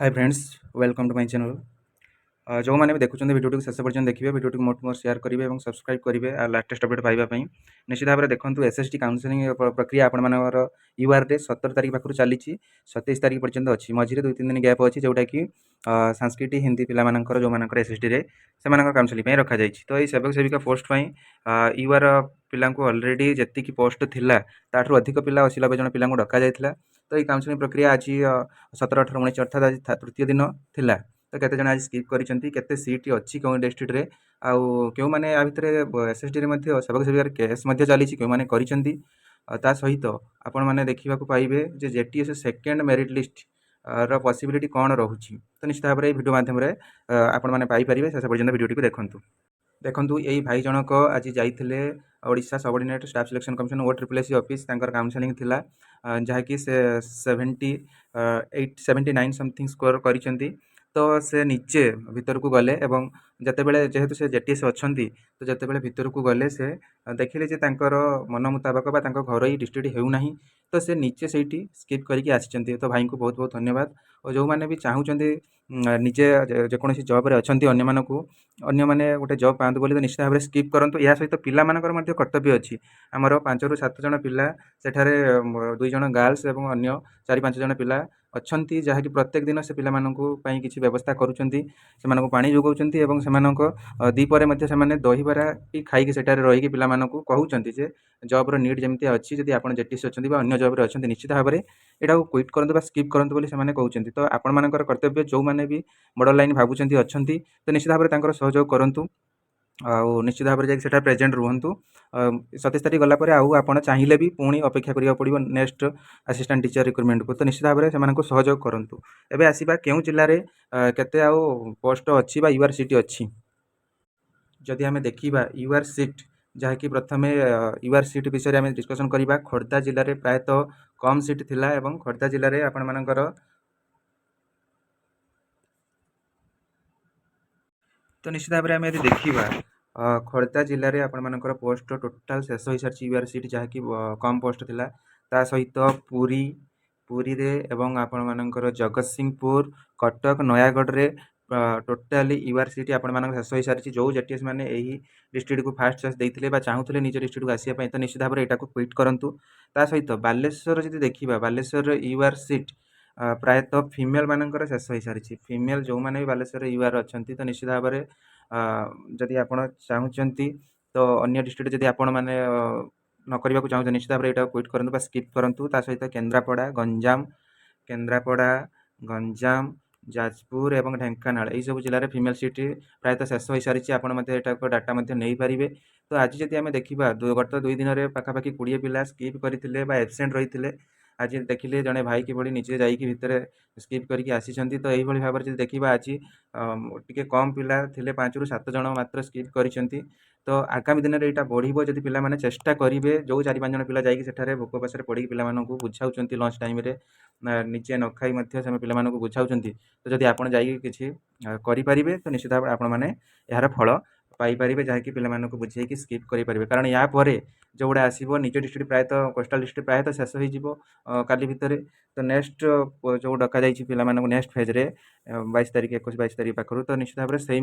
Hi friends, welcome to my channel. जो मैंने भी देखुं भिडियो शेष पर्यटन देखिए, भिडियो मोट मोर शेयर करेंगे और सब्सक्राइब करेंगे लाटेस्ट अपडेट पाइबापी। निश्चित भाव में देखूँ एसएसटी काउनसेलिंग प्रक्रिया आपर यूआर 17 तारीख पाखु चली 27 तारीख पर्यटन अच्छी मझे 2-3 दिन गैप अच्छी जोटा कि संस्कृत हिंदी पिलाମାନଙ୍କର जो मानकर एसएसटी रे से काउनसेलिंग रखा जाए। तो ये सेवक सेविका पोस्ट यूआर पिला अलरेडी जी पोस्ट थिला ताठू अधिक पिला 80-90 जन पिला डका जाइथिला। तो ये काउनसेलिंग प्रक्रिया आज 17-18-19 अर्थात आज तृतीय दिन थिला। तो केते जन आज स्किप करिसेंती, केते सीट अछि कोन डिस्ट्रिक्ट रे आउ केउ माने आ भितरे एसएसटी रे मध्ये सेवक सेविकार केस मध्ये चलीछि केउ माने करिसेंती। ता सहित आपण माने देखिबा को पाइबे जे जेटीएस सेकंड मेरिट लिस्ट रो पॉसिबिलिटी कोन रहुछि। तो निश्चित भाव में वीडियो माध्यम रे आपण माने पाई परिबे। शेष पर्यंत वीडियो को देखंतु। देखंतु एई भाई जनक आज जाइथिले Odisha subordinate staff selection commission OSSC office तांकर काउंसलिंग थिला, जहा कि से 78-79 समथिंग स्कोर करिसेंती। तो से नीचे भीतर को गले एवं जते बेले जेहेतु से जेटीएस अछंती, तो जते बेले भीतर को गले से देखिले जे तांकर मन मुताबक बा तांकर घर ही डिस्ट्रिक्ट हेउ नाही। तो से नीचे सेठी स्किप करके आछिचंती। तो भाई को बहुत बहुत धन्यवाद। और जो माने भी चाहूचंती निजे जेकोसी जॉब रे अछंती अन्य मानकू अन्य माने गोटे जॉब पांतु बोली, तो निश्चित भाव में स्किप करंतु। या सहित पिला मानकर मध्ये कर्तव्य अछि। हमर 5-7 जन पिला सेठारे 2 जन गर्ल्स एवं अन्य 4-5 जन पिला अछंती, जहा कि प्रत्येक दिन से पिला मानकू पई किछि व्यवस्था करूचंती। से मानकू पानी जोगौचंती एवं से मानको दीपरे मध्ये से माने दही बरा की खाई के सेठारे रही कि पिला मानकू कहउचंती जे जॉब रो नीड जेमति अछि, जदि आपण जेटीएस अछंती बा अन्य जॉब रे अछंती, निश्चित भाव में एटा को क्विट करंतु बा स्किप करंतु बोली से माने कहउचंती। तो आपण मानकर कर्तव्य जो माने भी बॉर्डर लाइन भाबुचंती अछंती, तो निश्चित भाव में तांकर सहयोग करंतु। निश्चित भाव में जाकि प्रेजेंट रुहतु। 27 तारीख गला आउ आप चाहिए भी पुणी अपेक्षा करा पड़ो नेक्स्ट असिस्टेंट टीचर रिक्रुटमेंट को। तो निश्चित भाव में से सहयोग करूँ। एवं आसवा केउ जिले में केते आउ पोस्ट अच्छी यूआर सीट अच्छी। जदि आम देखा यूआर सीट जहाँकि प्रथम यूआर सीट विषय में डिस्कसन करवा। खोर्धा जिले में प्रायतः कम सीट थिला एवं खोर्धा जिले में आपण मानकर तो निश्चित भाव में आम यदि देखा खोर्धा जिले में आपण मानकर पोस्ट टोटाल शेष हो सारी यूआर सीट जहाँकि कम पोस्ट थिला। ता सहित पुरी पुरी रे एवं आपण मानकर जगतसिंहपुर कटक नयागढ़ रे टोटाली यूआर सीट आपण मानकर शेष हो सारी। जो जेटीएस माने एही डिस्ट्रिक्ट को फास्ट चॉइस देइथिले बा चाहूथिले निज डिस्ट्रिक्ट को आसिया पई, तो निश्चित भाव में एटा को क्विट करंतु। ता सहित बालेश्वर जदि देखिबा बालेश्वर यूआर सीट प्रायतः फीमेल मानकर शेष हो सारी। फीमेल जो माने भी बालेश्वर यूआर अछंती, तो निश्चित भाव में जदि आपण चाहूचंती तो अन्य डिस्ट्रिक्ट जदि आपण माने न करबा को चाहूचंती, निश्चित भाव में एटा क्विट करंतु बा स्किप करंतु। ता सहित केन्द्रापड़ा गंजाम जाजपुर एवं ढेंकानाल यही सब जिले में फीमेल सीट प्रायतः शेष हो सारी। आपण डाटा नहीं पारे। तो आज जदि आम देखा गत 2 दिन में पाखापाखि 20 पिला स्किप करते एब्सेंट रही। आज देखिले जड़े भाई किभली निजे जाइए भितर स्किप करके आसी। तो यही भाव में देखा आज टी कम पिला थिले 5-7 जन मात्र स्किप करिसेंती। तो आगामी दिन में यहाँ बढ़ो जदि पिला माने चेष्टा करेंगे। जो 4-5 जन पिला जाइए सेठारे भोक पाशे पड़ी पिला बुझाऊँ लंच टाइम निजे न खाई से पिला बुझाऊँ। तो जदि आप किसी करें तो निश्चित भाव आपण मैंने यार फल पाइपर जहाँकि पिला बुझे स्किप करेंगे। कारण या जो गुड़ा आसो निज डिस्ट्रिक्ट प्रायतः कोस्टाल डिस्ट्रिक्ट प्रायतः शेष हो काली भितर। तो नेक्स्ट जो डक पिला नेक्स्ट फेज रे 22 तारीख 21-22 तारीख पाखु। तो निश्चित भाव में से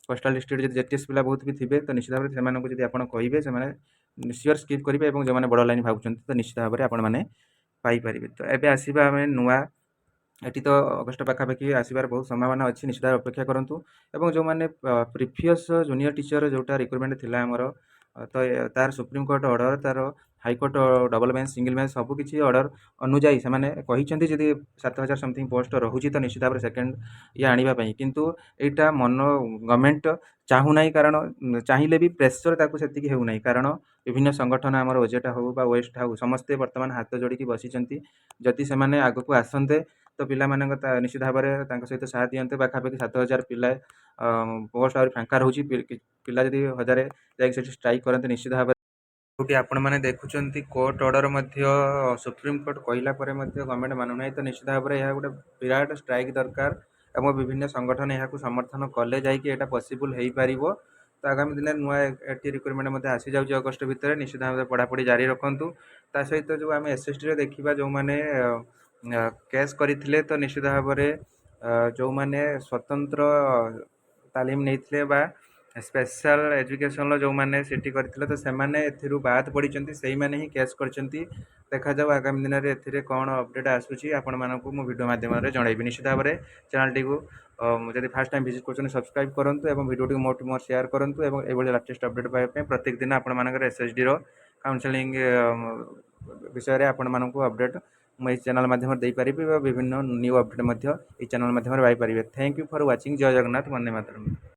कोस्टाल डिस्ट्रिक्ट जब जेटीएस पिला बहुत भी थे, तो निश्चित भाव में से आप कहे से सियोर स्किप करेंगे। और जो मैंने बड़ लाइन भावुं तो निश्चित भाव में आपण मैंने पाइपर। तो एवं आसवा आम नुआ एटी तो अगस्ट पाखापाखि आसबार बहुत संभावना अच्छी, निश्चित अपेक्षा करूँ। और जो मैंने प्रिवियस जूनियर टीचर जोटा रिक्रुटमेंट थिला हमर, तो तार सुप्रीम कोर्ट ऑर्डर तार high court double bench single bench सबकि ऑर्डर अनुजाई से कहते जदि 7000 समथिंग पोस्ट रोचे तो निश्चित भाव में सेकेंड ये आने किंतु यहाँ मन गवर्नमेंट चाहूना। कारण चाहिए भी प्रेसर ताकू से होना। कारण विभिन्न संगठन आमर ओजेटा हो बा वेस्ट हाउ समस्ते वर्तमान हाथ जोड़ी बसी। जदि से आग को आसते तो पिला निश्चित भाव में सहित साथ दिखते। पाखापाखि 7000 पिला पोस्ट आ फांका रोचे। पिला जदि 1000 जाकि स्ट्राइक करते निश्चित भाव जोटी आपण मैंने देखुं कोर्ट ऑर्डर सुप्रीम कोर्ट कहला गवर्नमेंट मानुना। तो निश्चित भाव में यह गोटे विराट स्ट्राइक दरकार और विभिन्न संगठन यहाँ समर्थन कले जा पॉसिबल हो पार। तो आगामी दिन नुआ रिक्रुटमेंट आसी जाऊँगी अगस्ट भितर। निश्चित भाव में पढ़ापढ़ी जारी रखु। ता सहित जो आम एसएसटी देखा जो मैंने केस करते तो निश्चित भाव में ଯେଉଁମାନେ ସ୍ୱତନ୍ତ୍ର ତାଲିମ ନେଇଥିଲେ ବା ସ୍ପେଶାଲ ଏଜୁକେସନର ଯେଉଁମାନେ ସେଠି କରିଥିଲେ ତ ସେମାନେ ଏଥିରୁ ବାଦ ପଡ଼ିଛନ୍ତି, ସେଇମାନେ ହିଁ କେସ୍ କରିଛନ୍ତି। ଦେଖାଯାଉ ଆଗାମୀ ଦିନରେ ଏଥିରେ କ'ଣ ଅପଡ଼େଟ୍ ଆସୁଛି, ଆପଣମାନଙ୍କୁ ମୁଁ ଭିଡ଼ିଓ ମାଧ୍ୟମରେ ଜଣାଇବି। ନିଶ୍ଚିତ ଭାବରେ ଚ୍ୟାନେଲଟିକୁ ଯଦି ଫାର୍ଷ୍ଟ ଟାଇମ୍ ଭିଜିଟ୍ କରୁଛନ୍ତି ସବସ୍କ୍ରାଇବ୍ କରନ୍ତୁ ଏବଂ ଭିଡ଼ିଓଟିକୁ ମୋଠୁ ମୋର ସେୟାର କରନ୍ତୁ ଏବଂ ଏଭଳି ଲାଟେଷ୍ଟ ଅପଡ଼େଟ୍ ପାଇବା ପାଇଁ ପ୍ରତ୍ୟେକ ଦିନ ଆପଣମାନଙ୍କର ଏସ୍ଏଚ୍ଡିର କାଉନସେଲିଂ ବିଷୟରେ ଆପଣମାନଙ୍କୁ ଅପଡ଼େଟ୍ ମୁଁ ଏହି ଚ୍ୟାନେଲ ମାଧ୍ୟମରେ ଦେଇପାରିବି ବା ବିଭିନ୍ନ ନ୍ୟୁ ଅପଡ଼େଟ୍ ମଧ୍ୟ ଏହି ଚ୍ୟାନେଲ ମାଧ୍ୟମରେ ପାଇପାରିବେ। Thank you for watching. ଜୟ ଜଗନ୍ନାଥ, ବନ୍ଦେ ମାତରମ୍।